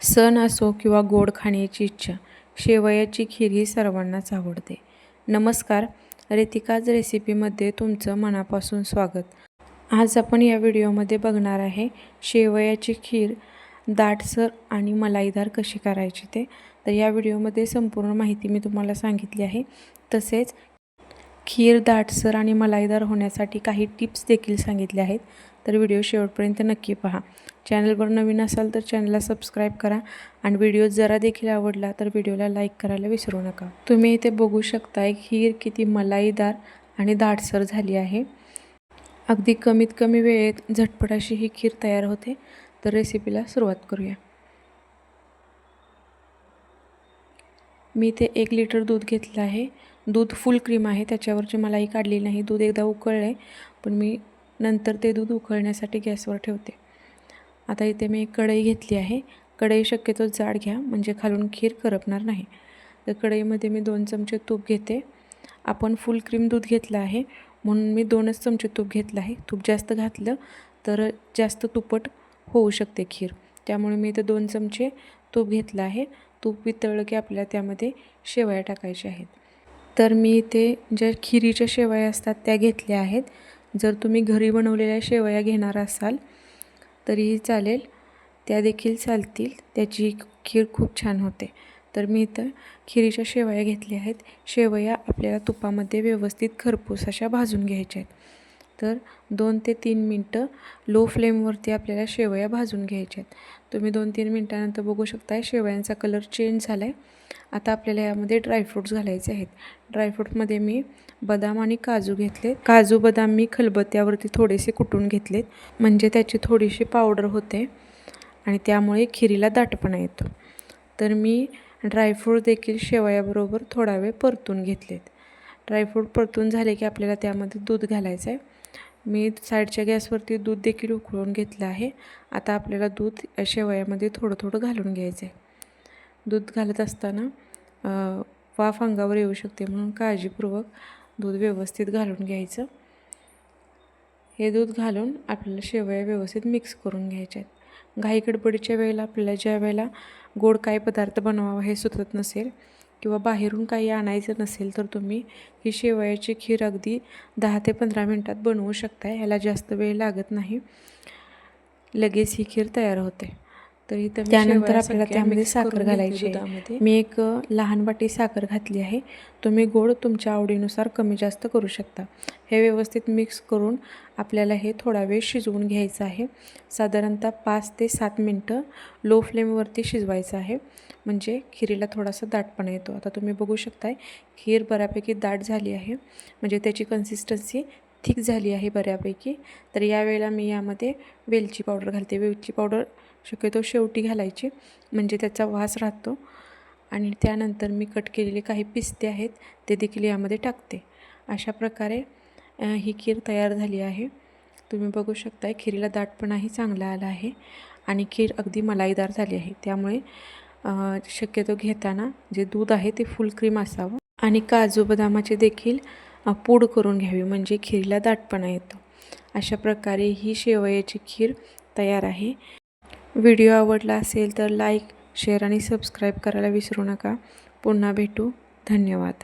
सण असो किंवा गोड खाण्याची इच्छा, शेवयाची खीर ही सर्वांनाच आवडते. नमस्कार, रितिकाज रेसिपीमध्ये तुमचं मनापासून स्वागत. आज आपण या व्हिडिओमध्ये बघणार आहे शेवयाची खीर दाटसर आणि मलाईदार कशी करायची ते. तर या व्हिडिओमध्ये संपूर्ण माहिती मी तुम्हाला सांगितली आहे. तसेच खीर दाटसर आणि मलाईदार होण्यासाठी काही टिप्स देखील सांगितले आहेत. तर व्हिडिओ शेवटपर्यंत नक्की पहा. चॅनलवर नवीन असाल तर चॅनलला सबस्क्राईब करा आणि व्हिडिओ जरा देखील आवडला तर व्हिडिओला लाईक करायला विसरू नका. तुम्ही इथे बघू शकताय खीर किती मलाईदार आणि दाटसर झाली आहे. अगदी कमीत कमी वेळेत झटपट अशी ही खीर तयार होते. तर रेसिपीला सुरुवात करूया. मी इथे 1 लिटर दूध घेतलं आहे. दूध फुल क्रीम आहे, त्याच्यावरची मलाई काढलेली नाही. दूध एकदा उकळले पण मी नंतर ते दूध उकळण्यासाठी गॅसवर ठेवते. आता इथे मी एक कढई घेतली आहे. कढई शक्यतो जाड घ्या म्हणजे खालून खीर करपणार नाही. तर कढईमध्ये मी 2 चमचे तूप घेते. आपण फुल क्रीम दूध घेतलं आहे म्हणून मी 2च चमचे तूप घेतलं आहे. तूप जास्त घातलं तर जास्त तुपट होऊ शकते खीर, त्यामुळे मी इथे 2 चमचे तूप घेतलं आहे. तूप वितळलं की आपल्याला त्यामध्ये शेवया टाकायच्या आहेत. तर मी इथे ज्या खिरीच्या शेवया असतात त्या घेतल्या आहेत. जर तुम्ही घरी बनवलेल्या शेवया घेणार असाल तरीही चालेल, त्या देखील चालतील. त्याची खीर खूप छान होते. तर मी इथं खिरीच्या शेवया घेतल्या आहेत. शेवया आपल्याला तुपामध्ये व्यवस्थित खरपूस अशा भाजून घ्यायच्या आहेत. तर 2 ते 3 मिनटं लो फ्लेमवरती आपल्याला शेवया भाजून घ्यायच्या आहेत. तुम्ही 2-3 मिनटानंतर बघू शकता शेवयांचा कलर चेंज झाला आहे. आता आपल्याला यामध्ये ड्रायफ्रूट्स घालायचे आहेत. ड्रायफ्रूटमध्ये मी बदाम आणि काजू घेतले. काजू बदाम मी खलबत्त्यावरती थोडेसे कुटून घेतलेत म्हणजे त्याची थोडीशी पावडर होते आणि त्यामुळे खिरीला दाटपणा येतो. तर मी ड्रायफ्रूट देखील शेवयाबरोबर थोडा वेळ परतून घेतलेत. ड्रायफ्रूट परतून झाले की आपल्याला त्यामध्ये दूध घालायचं आहे. मी साईडच्या गॅसवरती दूध देखील उकळून घेतलं आहे. आता आपल्याला दूध शेवयामध्ये थोडं थोडं घालून घ्यायचं आहे. दूध घालत असताना वाफ अंगावर येऊ शकते म्हणून काळजीपूर्वक दूध व्यवस्थित घालून घ्यायचं. हे दूध घालून आपल्याला शेवया व्यवस्थित मिक्स करून घ्यायच्या आहेत. घाई गडबडीच्या वेळेला आपल्याला ज्या वेळेला गोड काय पदार्थ बनवावा हे सुचत नसेल किंवा बाहेरून काही आणायचं नसेल तर तुम्ही ही शेवयाची खीर अगदी 10 ते 15 मिनटात बनवू शकता. ह्याला जास्त वेळ लागत नाही, लगेच ही खीर तयार होते. तर इथं त्यानंतर आपल्याला त्यामध्ये साखर घालायची आहे. मी एक लहान वाटी साखर घातली आहे. तुम्ही गोड तुमच्या आवडीनुसार कमी जास्त करू शकता. हे व्यवस्थित मिक्स करून आपल्याला हे थोडा वेळ शिजवून घ्यायचं आहे. साधारणतः 5 ते 7 मिनटं लो फ्लेमवरती शिजवायचं आहे म्हणजे खिरीला थोडासा दाटपणा येतो. आता तुम्ही बघू शकताय खीर बऱ्यापैकी दाट झाली आहे म्हणजे त्याची कन्सिस्टन्सी थिक झाली आहे बऱ्यापैकी. तर यावेळेला मी यामध्ये वेलची पावडर घालते. वेलची पावडर शक्यतो शेवटी घालायची म्हणजे त्याचा वास राहतो. आणि त्यानंतर मी कट केलेले काही पिस्ते आहेत ते देखील यामध्ये टाकते. अशा प्रकारे ही खीर तयार झाली आहे. तुम्ही बघू शकताय खिरीला दाटपणाही चांगला आला आहे आणि खीर अगदी मलाईदार झाली आहे. त्यामुळे शक्यतो घेताना जे दूध आहे ते फुल क्रीम असावं आणि काजू बदामाचे देखील पूड करून घ्यावी म्हणजे खीरीला दाटपणा येतो. अशा प्रकारे ही शेवयाची खीर तयार आहे. व्हिडिओ आवडला असेल तर लाईक, शेअर आणि सबस्क्राईब करायला विसरू नका. पुन्हा भेटू. धन्यवाद.